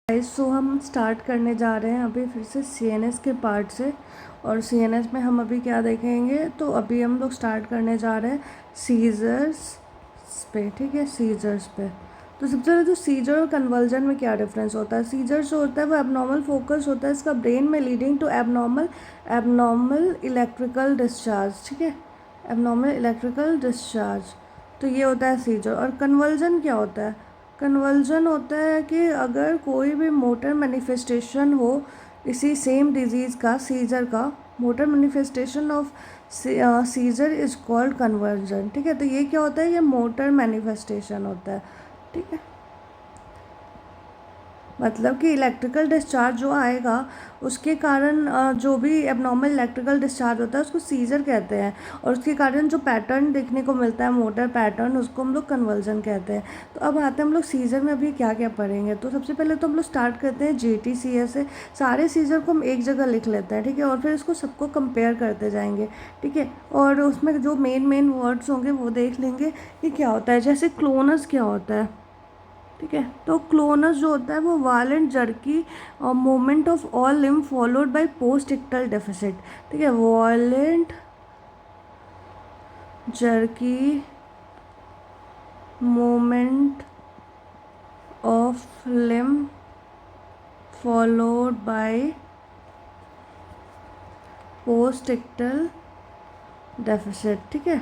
सो हम स्टार्ट करने जा रहे हैं अभी फिर से सीएनएस के पार्ट से। और सीएनएस में हम अभी क्या देखेंगे, तो अभी हम लोग स्टार्ट करने जा रहे हैं सीजर्स पे। ठीक है, सीजर्स पे। तो सबसे पहले तो सीजर और कन्वर्जन में क्या डिफरेंस होता है। सीजर जो होता है वो एबनॉर्मल फोकस होता है इसका ब्रेन में, leading to abnormal electrical discharge. ठीक है, एबनॉर्मल इलेक्ट्रिकल डिस्चार्ज। तो ये होता है सीजर। और कन्वर्जन क्या होता है। कन्वर्जन होता है कि अगर कोई भी मोटर मैनिफेस्टेशन हो इसी सेम डिजीज़ का, सीजर का, motor manifestation of seizure is called conversion. ठीक है, तो ये क्या होता है, ये मोटर मैनिफेस्टेशन होता है। ठीक है, मतलब कि इलेक्ट्रिकल डिस्चार्ज जो आएगा उसके कारण जो भी एबनॉर्मल इलेक्ट्रिकल डिस्चार्ज होता है उसको सीजर कहते हैं। और उसके कारण जो पैटर्न देखने को मिलता है, मोटर पैटर्न, उसको हम लोग कन्वर्जन कहते हैं। तो अब आते हैं हम लोग सीजर में अभी क्या क्या पढ़ेंगे। तो सबसे पहले तो हम लोग स्टार्ट करते हैं JTCS से। सारे सीजर को हम एक जगह लिख लेते हैं, ठीक है, और फिर इसको सबको कंपेयर करते जाएंगे। ठीक है, और उसमें जो मेन वर्ड्स होंगे वो देख लेंगे कि क्या होता है। जैसे क्लोनस क्या होता है। ठीक है, तो क्लोनस जो होता है वो violent jerky movement of all limb followed by post ictal deficit. ठीक है, violent jerky movement of limb followed by post ictal deficit. ठीक है,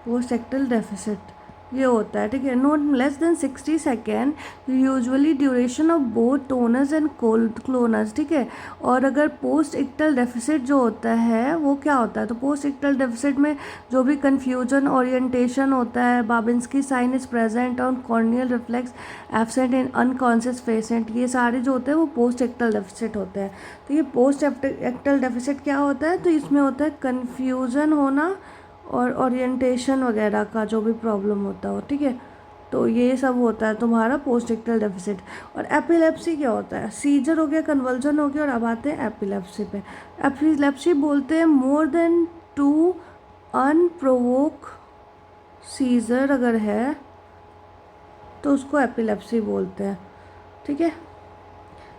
पोस्ट एक्टल डेफिसिट ये होता है। ठीक है, not less than 60 second usually duration of both tonus and clonus. ठीक है, और अगर पोस्ट इक्टल डेफिसिट जो होता है वो क्या होता है, तो पोस्ट इक्टल डेफिसिट में जो भी कन्फ्यूजन, ओरिएंटेशन होता है, बाबिंस्की साइन इज प्रेजेंट और corneal reflex absent in unconscious patient, ये सारे जो होते हैं वो पोस्ट इक्टल डेफिसिट होते हैं। तो ये पोस्ट इक्टल डेफिसिट क्या होता है, तो इसमें होता है कन्फ्यूजन होना और ओरिएंटेशन वगैरह का जो भी प्रॉब्लम होता हो। ठीक है, तो ये सब होता है तुम्हारा पोस्ट इक्टल डेफिसिट। और एपिलेप्सी क्या होता है, सीजर हो गया, कन्वर्जन हो गया, और अब आते हैं एपिलेप्सी पे। एपिलेप्सी बोलते हैं मोर देन 2 अनप्रोवोक सीजर अगर है तो उसको एपिलेप्सी बोलते हैं। ठीक है,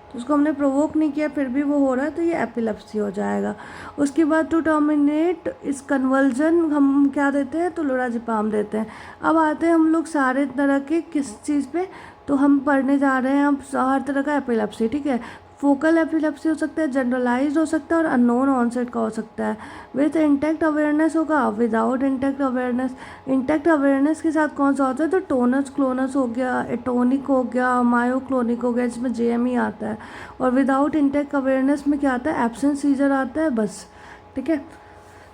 तो उसको हमने प्रोवोक नहीं किया फिर भी वो हो रहा है तो ये एपिलेप्सी हो जाएगा। उसके बाद टू टर्मिनेट इस कन्वर्जन हम क्या देते हैं, तो लोराजिपाम देते हैं। अब आते हैं हम लोग सारे तरह के किस चीज़ पे, तो हम पढ़ने जा रहे हैं अब हर तरह का एपिलेप्सी। ठीक है, फोकल एपिलेप्सी हो सकता है, जनरलाइज्ड हो सकता है, और अननोन ऑनसेट का हो सकता है। विथ इंटैक्ट अवेयरनेस होगा, without intact awareness. Intact awareness के साथ कौन सा होता है, तो टोनस क्लोनस हो गया, एटोनिक हो गया, मायोक्लोनिक हो गया, जिसमें JME आता है। और विदाउट इंटैक्ट अवेयरनेस में क्या आता है, एब्सेंट सीजर आता है बस। ठीक है,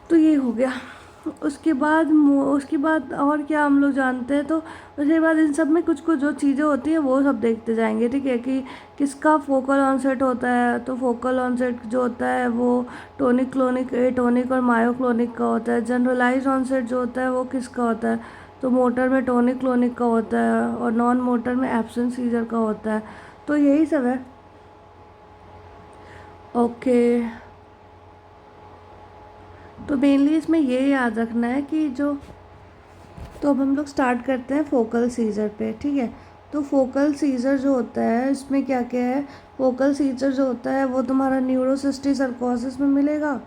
तो ये हो गया। उसके बाद और क्या हम लोग जानते हैं, तो उसके बाद इन सब में कुछ कुछ जो चीज़ें होती हैं वो सब देखते जाएंगे। ठीक है, कि किसका फोकल ऑनसेट होता है, तो फोकल ऑनसेट जो होता है वो टोनिक, क्लोनिक, एटोनिक और मायोक्लोनिक का होता है। जनरलाइज ऑनसेट जो होता है वो किसका होता है, तो मोटर में टोनिक क्लोनिक का होता है, और नॉन मोटर में एब्सेंट सीजर का होता है। तो यही सब है। ओके, तो मेनली इसमें ये याद रखना है कि जो, तो अब हम लोग स्टार्ट करते हैं फोकल सीजर पे। ठीक है, तो फोकल सीजर जो होता है इसमें क्या क्या है। फोकल सीजर जो होता है वो तुम्हारा न्यूरोसिस्टिक सर्कोसिस में मिलेगा,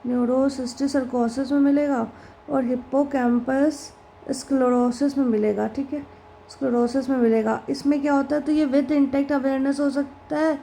न्यूरोसिस्टिक सर्कोसिस में मिलेगा, और हिप्पोकैम्पस स्क्लेरोसिस में मिलेगा। ठीक है, स्क्लेरोसिस में मिलेगा। इसमें क्या होता है, तो ये विद इंटैक्ट अवेयरनेस हो सकता है।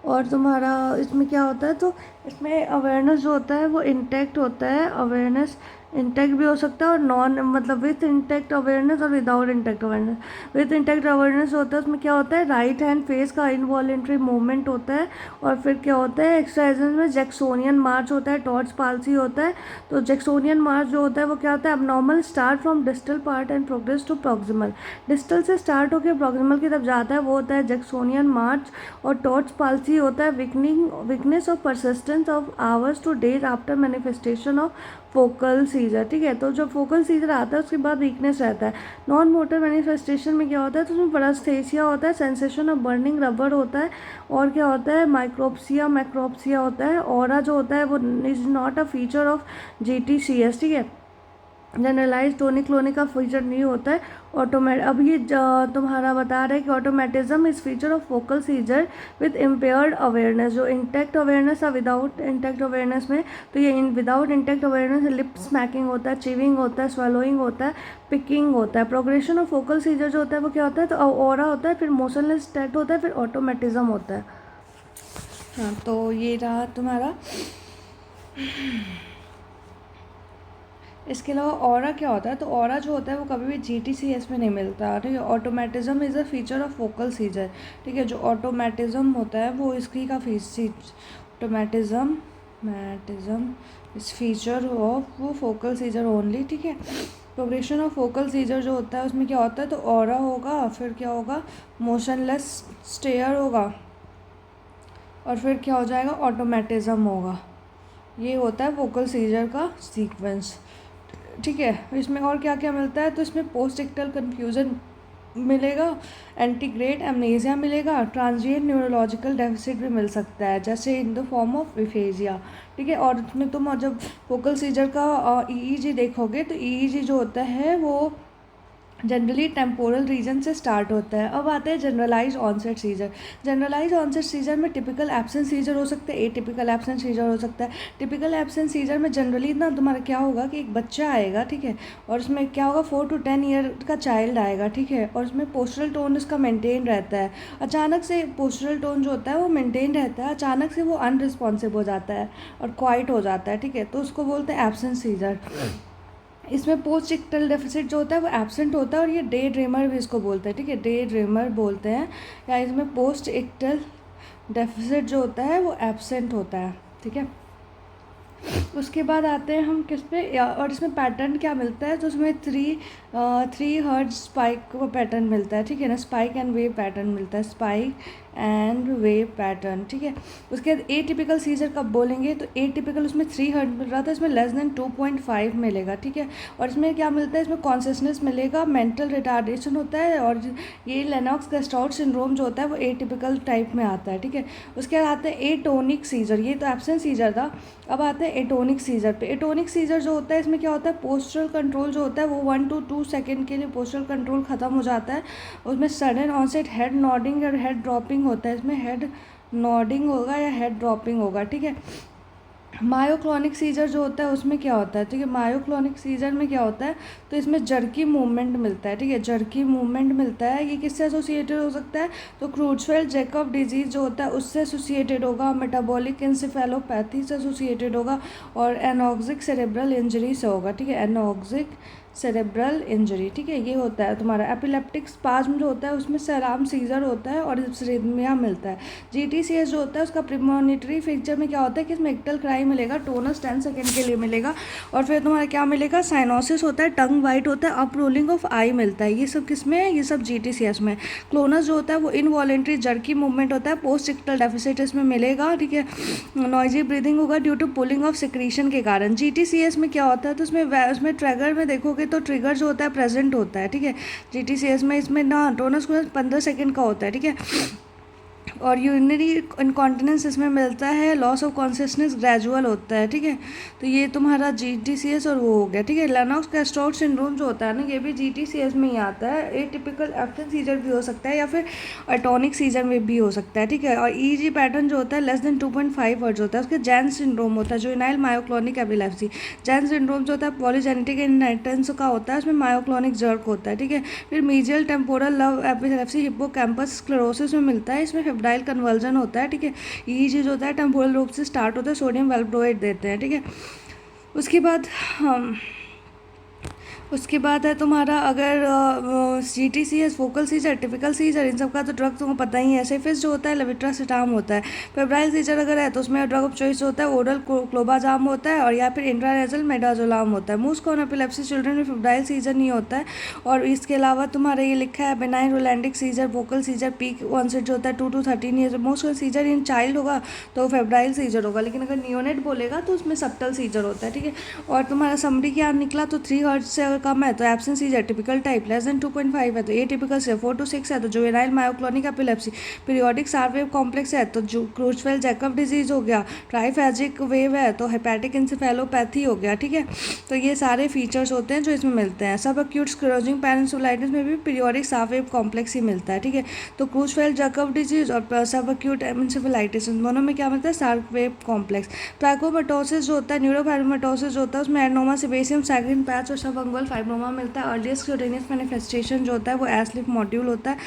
और तुम्हारा इसमें क्या होता है, तो इसमें अवेयरनेस जो होता है वो इंटैक्ट होता है। अवेयरनेस इंटैक्ट भी हो सकता है और नॉन, मतलब विथ इंटैक्ट अवेयरनेस और without intact awareness. With intact awareness होता है उसमें क्या होता है, राइट हैंड फेस का इनवॉलेंट्री मूवमेंट होता है। और फिर क्या होता है, एक्सरसाइजेज में जैक्सोनियन मार्च होता है, टॉर्च पाल्सी होता है। तो जैक्सोनियन मार्च जो होता है वो क्या होता है, abnormal start from distal part and progress to proximal. Distal से स्टार्ट होकर प्रॉक्सिमल की तरफ जाता है, वो होता है जैक्सोनियन मार्च। और टॉर्च पाल्सी होता है weakness of persistence of hours two days after manifestation of focal seizure. ठीक है, तो जब फोकल सीजर आता है उसके बाद वीकनेस रहता है। नॉन मोटर मैनिफेस्टेशन में क्या होता है, तो उसमें परास्थेसिया होता है, सेंसेशन ऑफ बर्निंग रबर होता है, और क्या होता है, माइक्रोप्सिया मैक्रोप्सिया होता है। ऑरा जो होता है वो is not a feature of JTCS। ठीक है, जनरलाइज टोनिक क्लोनिक का फीचर नहीं होता है। अब ये तुम्हारा बता रहा है कि automatism is feature of focal seizure with impaired awareness. जो इंटैक्ट अवेयरनेस है विदाउट इंटैक्ट अवेयरनेस में, तो ये without intact awareness lip smacking होता है, चिविंग होता है, स्वेलोइंग होता है, पिकिंग होता है। प्रोग्रेशन ऑफ फोकल सीजर जो होता है वो क्या होता है, तो ऑरा होता है, फिर मोशनलेस स्टेट होता है, फिर ऑटोमेटिज्म होता है। हाँ, तो ये रहा तुम्हारा। इसके अलावा ऑरा क्या होता है, तो ऑरा जो होता है वो कभी भी GTCS में नहीं मिलता, ठीक है। Automatism is a feature of focal seizure, ठीक है। जो ऑटोमेटिज्म होता है वो इसकी का ऑटोमेटिज्म इस फीचर ऑफ वो फोकल सीजर ओनली, ठीक है। प्रोग्रेशन ऑफ फोकल सीजर जो होता है उसमें क्या होता है, तो ऑरा होगा, फिर क्या होगा, मोशनलेस स्टेयर होगा, और फिर क्या हो जाएगा, ऑटोमेटिज्म होगा। ये होता है फोकल सीजर का सीक्वेंस, ठीक है। इसमें और क्या क्या मिलता है, तो इसमें पोस्ट इक्टल कन्फ्यूज़न मिलेगा, एंटीग्रेट एमनेसिया मिलेगा, ट्रांजिएंट न्यूरोलॉजिकल डेफिसिट भी मिल सकता है, जैसे in the form of aphasia, ठीक है। और इसमें तुम जब फोकल सीजर का EEG देखोगे तो EEG जो होता है वो जनरली टेम्पोरल रीजन से स्टार्ट होता है। अब आते हैं generalize onset seizure. Generalize onset seizure में टिपिकल एब्सेंट सीजर हो सकता है, एटिपिकल एब्सेंट सीजर हो सकता है। टिपिकल एब्सेंट सीजर में जनरली ना तुम्हारा क्या होगा कि एक बच्चा आएगा, ठीक है, और उसमें क्या होगा 4 to 10 ईयर का चाइल्ड आएगा, ठीक है, और उसमें पोस्टरल टोन उसका मेंटेन रहता है। अचानक से पोस्टरल टोन जो होता है वो मेंटेन रहता है, अचानक से वो अनरिस्पॉन्सिव हो जाता है और क्वाइट हो जाता है, ठीक है, तो उसको बोलते हैं एब्सेंट सीजर। इसमें पोस्ट इक्टल डेफिसिट जो होता है वो एब्सेंट होता है, और ये डे ड्रीमर भी इसको बोलते हैं, ठीक है, डे ड्रीमर बोलते हैं, या इसमें पोस्ट इक्टल डेफिसिट जो होता है वो एब्सेंट होता है, ठीक है। उसके बाद आते हैं हम किस पे, और इसमें पैटर्न क्या मिलता है, तो उसमें थ्री हर्ट्ज स्पाइक को पैटर्न मिलता है, ठीक है ना, स्पाइक एंड वेव पैटर्न मिलता है, स्पाइक एंड वेव पैटर्न, ठीक है। उसके बाद एटिपिकल सीजर कब बोलेंगे, तो एटिपिकल उसमें 3 हर्ट्ज मिल रहा था, इसमें लेस देन 2.5 मिलेगा, ठीक है। और इसमें क्या मिलता है, इसमें कॉन्शियसनेस मिलेगा, मेंटल रिटार्डेशन होता है, और ये लेनॉक्स गैस्ट्राउट सिंड्रोम जो होता है वो एटिपिकल टाइप में आता है, ठीक है। उसके बाद आते हैं एटोनिक सीजर, ये तो एब्सेंट सीजर था। अब आते हैं एटोनिक सीजर पे। एटोनिक सीजर जो होता है इसमें क्या होता है, पोस्चरल कंट्रोल जो होता है वो 1 to 2 सेकेंड के लिए पोस्चरल कंट्रोल ख़त्म हो जाता है। उसमें सडन ऑनसेट हेड नॉडिंग और हेड ड्रॉपिंग होता है, इसमें हेड नॉडिंग होगा या हेड ड्रॉपिंग होगा, ठीक है। मायोक्लॉनिक सीजर जो होता है उसमें क्या होता है, ठीक है, मायोक्लॉनिक सीजर में क्या होता है, तो इसमें जर्की मूवमेंट मिलता है, ठीक है, जर्की मूवमेंट मिलता है। ये किससे एसोसिएटेड हो सकता है, तो क्रूट्सफेल्ड जैकब डिजीज़ जो होता है उससे एसोसिएटेड होगा, मेटाबॉलिक इंसेफेलोपैथी से एसोसिएटेड होगा, और एनॉक्सिक सेरेब्रल इंजरी से होगा, ठीक है, एनॉक्सिक सेरेब्रल इंजरी, ठीक है। ये होता है तुम्हारा एपिलेप्टिक स्पाज्म जो होता है उसमें सेराम सीजर होता है और सिरिथमिया मिलता है। GTCS जो होता है उसका प्रीमोनिटरी फीचर में क्या होता है कि इसमें इक्टल क्राई मिलेगा, टोनस 10 सेकेंड के लिए मिलेगा, और फिर तुम्हारा क्या मिलेगा, साइनोसिस होता है, टंग वाइट होता है, अप रोलिंग ऑफ आई मिलता है। ये सब किस में है, ये सब GTCS में। क्लोनस जो होता है वो इनवॉलेंट्री जर्की मूवमेंट होता है, पोस्ट इक्टल डेफिसिट इसमें मिलेगा, ठीक है। नॉइजी ब्रीदिंग होगा due to pulling of secretion के कारण। GTCS में क्या होता है, तो उसमें ट्रैगर में देखोगे तो ट्रिगर जो होता है प्रेजेंट होता है, ठीक है। GTCS में इसमें ना टोनस 15 सेकेंड का होता है, ठीक है, और यूरिनरी इनकॉन्टिनेंस इसमें मिलता है, लॉस ऑफ कॉन्शियसनेस ग्रेजुअल होता है, ठीक है। तो ये तुम्हारा GTCS और वो हो गया, ठीक है। लेनॉक्स गैस्ट्राउट सिंड्रोम जो होता है ना ये भी GTCS में ही आता है। एटिपिकल एब्सेंट सीजर भी हो सकता है या फिर एटोनिक सीजर में भी हो सकता है, ठीक है। और EEG पैटर्न जो होता है लेस देन 2.5 हर्ट्ज होता है। उसके जैन सिंड्रोम होता है, जुवेनाइल मायोक्लॉनिक एपिलेप्सी। जैन सिंड्रोम जो होता है पॉलीजेनेटिक इनहेरिटेंस का होता है, उसमें मायोक्लॉनिक जर्क होता है, ठीक है। फिर mesial temporal love epilepsy hippocampus sclerosis में मिलता है, इसमें फेब्राइल कन्वर्जन होता है, ठीक है। EEG जो होता है टेम्पोरल रूप से स्टार्ट होता है, सोडियम वैल्प्रोएट देते हैं, ठीक है। उसके बाद है तुम्हारा अगर GTCS focal seizure, typical seizure, इन सब का तो ड्रग तुमको पता ही है। सेफिस जो होता है लेविट्रासिटाम होता है। फेब्राइल सीजर अगर है तो उसमें ड्रग ऑफ चॉइस होता है ओरल क्लोबाजाम होता है, और या फिर इंट्रानेजल मेडाजोलाम होता है। मोस्ट कॉमन एपिलेप्सी चिल्ड्रन में फेब्राइल सीजर नहीं होता है। और इसके अलावा तुम्हारा ये लिखा है benign rolandic seizure, vocal seizure, peak onset जो होता है 2 to 13 years. Most common seizure in child होगा तो फेब्राइल सीजर होगा, लेकिन अगर नियोनेट बोलेगा तो उसमें सब्टल सीजर होता है, ठीक है। और तुम्हारा समरी क्या निकला, तो 3 हर्ट्ज से कम है तो absence is atypical type, less than 2.5 है तो एटिपिकल से 4 to 6 है तो जुवेनाइल मायोक्लोनिक एपिलेप्सी, पीरियोडिक सार वेव कॉम्प्लेक्स है तो जो क्रूचफेल जैकब डिजीज हो गया, ट्राइफेजिक वेव है तो हेपेटिक इंसेफेलोपैथी हो गया, ठीक है। तो ये सारे फीचर्स होते हैं जो इसमें मिलते हैं। सब एक्यूट स्क्लेरोजिंग पेनिनसुलाइटिस में भी पीरियोडिक सार वेव कॉम्प्लेक्स ही मिलता है, ठीक है। तो क्रूचफेल जैकब डिजीज और सब एक्यूट इंसेफेलाइटिस इन दोनों में क्या मिलता है, सार वेव कॉम्प्लेक्स। ट्रैकोमेटोसिस जो होता है, न्यूरोफाइब्रोमेटोसिस जो होता है उसमें एडनोमा सेबेसियम सैग्रिन पैच और सबअंगुअल फाइब्रोमा मिलता है। अर्लीस्ट क्यूटेनियस मैनिफेस्टेशन जो होता है वो एस्लिफ मॉड्यूल होता है,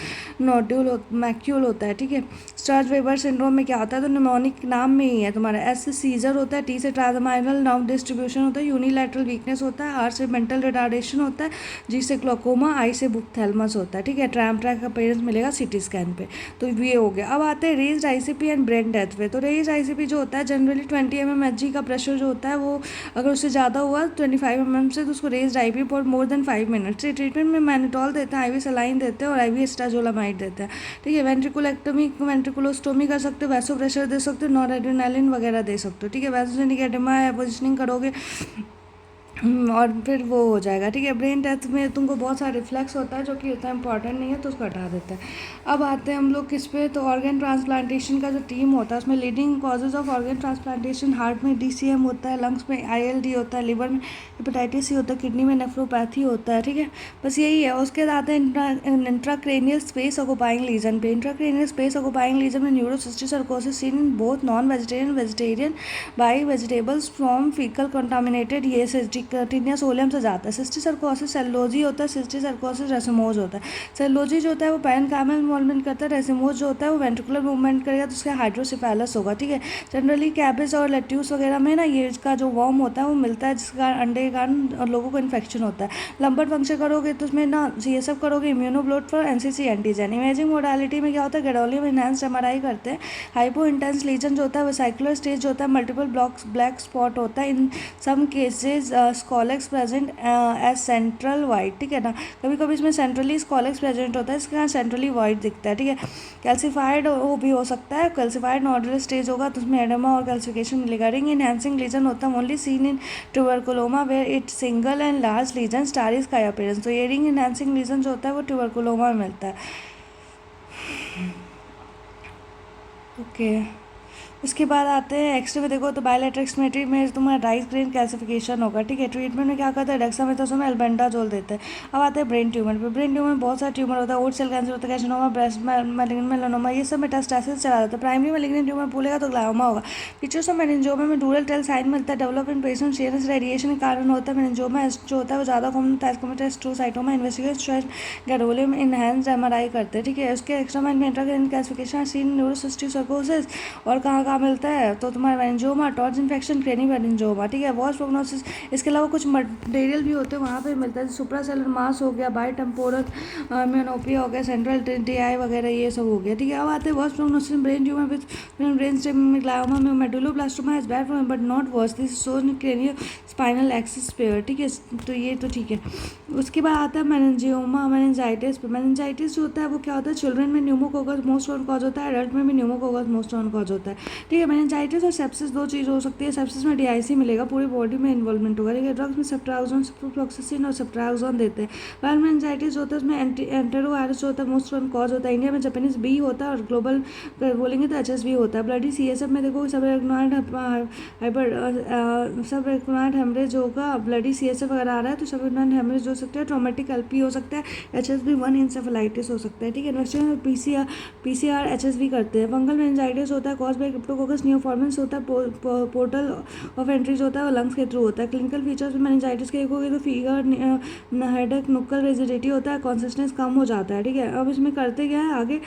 मैक्यूल होता है, ठीक है। स्टर्ज वेबर सिंड्रोम में क्या होता है, तो निमोनिक नाम में ही है तुम्हारा, एस से सीजर होता है, टी से ट्रांसमाइनल नर्व डिस्ट्रीब्यूशन होता है, यूनिलैटरल वीकनेस होता है, आर से मेंटल रिटार्डेशन होता है, जी से ग्लोकोमा, आई से बुकथेलमस होता है, ठीक है। ट्रैम ट्रैक का अपीयरेंस मिलेगा सीटी स्कैन पे। तो ये हो गया। अब आते हैं raised ICP and brain death पे। तो रेज्ड आईसीपी जो होता है जनरली 20 mmHg का प्रेशर जो होता है वो अगर उससे ज़्यादा हुआ 25 mm से तो उसको raised IP for more than 5 minutes. ये ट्रीटमेंट में मैनिटॉल देते हैं, आईवी सलाइन देते हैं और आईवी एस्टाजोलामाइड देते हैं, ठीक है। वेंट्रिकुलेक्टमी वेंट्रिकुलोस्टोमी कर सकते हो, वैसो प्रेशर दे सकते हो, नॉरएड्रेनालिन वगैरह दे सकते हो, ठीक है। वैसोजेनिक एडेमा है, पोजिशनिंग करोगे और फिर वो हो जाएगा, ठीक है। ब्रेन डेथ में तुमको बहुत सारा रिफ्लेक्स होता है जो कि उतना इंपॉर्टेंट नहीं है तो उसको हटा देता है। अब आते हैं हम लोग किस पे, तो ऑर्गन ट्रांसप्लांटेशन का जो टीम होता है उसमें leading causes of organ transplantation, heart में डीसीएम होता है, लंग्स में आईएलडी होता है, लिवर में हेपेटाइटिस सी होता है, किडनी में नेफ्रोपैथी होता है, ठीक है। बस यही है। उसके बाद आते हैं इंट्राक्रेनियल स्पेस ऑक्युपाइंग लीजन पे। इंट्राक्रेनियल स्पेस ऑक्युपाइंग लीजन में neurocysticercosis seen in both non vegetarian vegetarian by vegetables from faecal contaminated, ये टिनिया सोलियम से जाता है। सिस्टिक सर्कोसिस सेलोजी होता है, सिस्टिक सर्कोसिस रेसिमोज होता है। सेलोजी जो होता है वो पैरेन्काइमल इन्वॉल्वमेंट करता है, रेसिमोज जो होता है वो वेंट्रिकुलर मूवमेंट करेगा तो उसका हाइड्रोसिफेलस होगा, ठीक है। जनरली कैबेज और लेट्यूस वगैरह में ना ये इसका जो वर्म होता है वो मिलता है जिसका अंडे के कारण लोगों को इन्फेक्शन होता है। लंबर पंक्चर करोगे तो उसमें ना CSF करोगे, immunoblot for NCC antigen. Imaging modality में क्या होता है, गैडोलियम एनहांस्ड एमआरआई करते हैं। हाइपो इंटेंस लीजन जो होता है वो साइक्युलर स्टेज जो होता है, मल्टीपल ब्लैक स्पॉट होता है, in some cases scolex present as central white, ठीक है ना। कभी कभी इसमें सेंट्रली स्कॉलेक्स प्रेजेंट होता है, इसके यहाँ सेंट्रली वाइट दिखता है, ठीक है। कैल्सिफाइड वो भी हो सकता है, कैल्सिफाइड नोडुलर स्टेज होगा तो उसमें एडेमा और कैल्सिफिकेशन मिलेगा। रिंग इनहैंसिंग लीजन होता है only seen in tuberculoma where it single and large lesion स्टारिस का अपीयरेंस। तो ये रिंग इनहैंसिंग लीजन जो होता है वो ट्यूबरकुलोमा में मिलता है, ओके। उसके बाद आते हैं एक्सरे में, देखो तो बायोलेट्रिक्समेट्री में तुम्हारा राइस ग्रेन कैल्सिफिकेशन होगा, ठीक है। ट्रीटमेंट में क्या करता है, डेक्सामेथासोन एल्बेंडाजोल देते हैं। अब आते हैं ब्रेन ट्यूमर पे। ब्रेन ट्यूमर में बहुत सारा ट्यूमर होता है, ओट सेल कैंसर होता है, कैसिनोमा, ब्रेस्ट मैलिग्नेंट मेलानोमा, ये सब मेटास्टेसिस चला जाता है। प्राइमरी मैलिग्नेंट ट्यूमर बोलेगा तो ग्लायोमा होगा। फीचर्स ऑफ मेनिंजियोमा में डूरल टेल साइन मिलता है, डेवलपमेंट पेशेंट शेयरस रेडिएशन के कारण होता है। मेनिंजियोमा जो होता है वो ज़्यादा कॉमन होता है, एस्कोमेटास्ट्रोसाइटोमा इन्वेस्टिगेशन गैडोलियम इनहैंस्ड एमआरआई करते हैं, ठीक है। उसके एक्स्ट्रामाइन में इंट्राक्रेनियल कैल्सिफिकेशन सीन न्यूरोसिस्टिक सर्कोसिस और कहाँ मिलता है, तो तुम्हारा मेनिंजियोमा, टॉर्च इन्फेक्शन, क्रेनी मेनिंजियोमा, ठीक है। वॉच प्रोग्नोसिस, इसके अलावा कुछ मटेरियल भी होते हैं वहाँ पे मिलता है, सुप्रासेलर मास हो गया, बाई टेम्पोरल म्योनोपिया हो गया, सेंट्रल DI वगैरह ये सब हो गया, ठीक है। अब आते हैं watch prognosis brain tumor with brain stem में ग्लायोमा में medulloblastoma is bad but not worse, this shows craniospinal axis pair, ठीक है। तो ये तो ठीक है। उसके बाद आता है मेनिंजियोमा मेनिंजाइटिस पे। मेनिंजाइटिस जो होता है वो क्या होता है, चिल्ड्रन में न्यूमोकोकस मोस्ट कॉमन कॉज होता है, एडल्ट में भी न्यूमोकोकस मोस्ट कॉमन कॉज होता है, ठीक है। मेनिंजाइटिस और सेप्सिस दो चीज़ हो सकती है। सेप्सिस में DIC मिलेगा, पूरी बॉडी में इन्वॉल्वमेंट होगा, ठीक है। ड्रग्स में सेप्ट्राक्सोन, सिप्रोफ्लॉक्सासिन और सेप्ट्राक्सोन देते हैं। वायरल मेनिंजाइटिस होता है उसमें एंटेरोवायरस जो होता है मोस्ट कॉमन कॉज होता है। इंडिया में जापानीज बी होता है और ग्लोबल बोलेंगे तो HSV होता है। ब्लडी CSF में देखो सब हेमरेज होगा, ब्लडी CSF अगर आ रहा है तो सब हेमरेज हो सकता है, ट्रॉमेटिक LP हो सकता है, HSV1 इंसेफेलाइटिस हो सकता है, ठीक है। इन्वेस्टिगेशन PCR HSV करते हैं। फंगल मेनिंजाइटिस होता है कॉज बाय क्रिप्टोकोकस नियोफॉर्मेंस होता है, पोर्टल ऑफ एंट्रीज होता है और लंग्स के थ्रू होता है। क्लिनिकल फीचर्स में मेनिंजाइटिस के एक हो गए तो फीवर, हेडेक, नुक्कल रिजिडिटी होता है, कॉन्सिस्टेंस कम हो जाता है, ठीक है। अब इसमें करते क्या है आगे,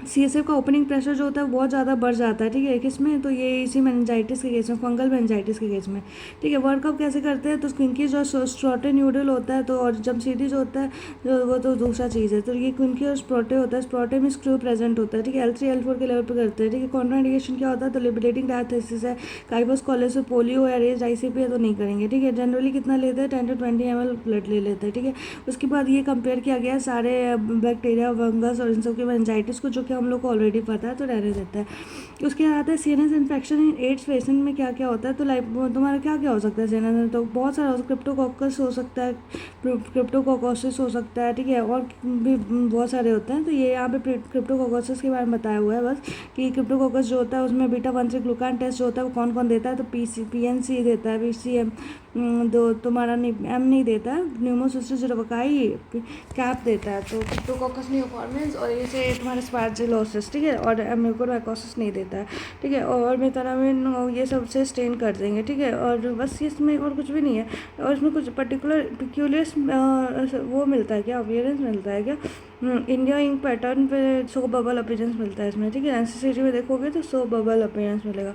CSF का ओपनिंग प्रेशर जो होता है बहुत ज़्यादा बढ़ जाता है, ठीक है। किसमें, तो ये इसी मेनिंजाइटिस के केस में, फंगल मेनिंजाइटिस के केस में, ठीक है। वर्कअप कैसे करते हैं, तो क्विंकी जो स्प्रोटे न्यूडल होता है तो, और जमशीदी जो होता है जो वो तो दूसरा चीज़ है, तो ये क्विंकी और स्प्रोटे होता है, स्प्रोटे में स्क्रू प्रेजेंट होता है, ठीक है। L3 L4 के लेवल पर करते हैं, ठीक है। कॉन्ट्राइंडिकेशन क्या होता है, तो लिबिडेटिंग डायथेसिस है, काइबस कॉलेज, पोलियो या रेज ICP है तो नहीं करेंगे, ठीक है। जनरली कितना लेते हैं, 10 to 20 ml ब्लड ले लेते हैं, ठीक है। उसके बाद ये कंपेयर किया गया सारे बैक्टीरिया, फंगस और इन सब के मेनिंजाइटिस को जो कि हम लोग को ऑलरेडी पता है तो रहने देता है। उसके बाद आता है CNS infection in ads patient में क्या क्या होता है। तो लाइक तुम्हारा क्या क्या हो सकता है सीएनएस में, तो बहुत सारा क्रिप्टोकोकस हो सकता है, क्रिप्टोकोकोसिस हो सकता है, ठीक है, और भी बहुत सारे होते हैं। तो ये यहाँ पे क्रिप्टोकोकोसिस के बारे में बताया हुआ है बस कि क्रिप्टोकोकस जो होता है उसमें बीटा 1 से ग्लूकान टेस्ट जो होता है वो कौन कौन देता है, तो PNC देता है, PCM दो तुम्हारा नहीं, M नहीं देता है, न्यूमोसिस्टिस जिरोवकाई कैप देता है, तो क्रिप्टोकोकस नियोफॉर्मिन्स और इसे तुम्हारा स्पार्जिलोसिस, ठीक है, और म्यूकोरमाइकोसिस नहीं देता है, ठीक है, और मेथानामिन ये सब से स्टेन कर देंगे, ठीक है, और बस इसमें और कुछ भी नहीं है। और इसमें कुछ पर्टिकुलर पिक्यूलियस वो मिलता है क्या, अपियरेंस मिलता है क्या, इंडिया इंक पैटर्न पे सो बबल अपीयरेंस मिलता है इसमें, ठीक है, एनसीसीटी में देखोगे तो सो बबल अपीयरेंस मिलेगा।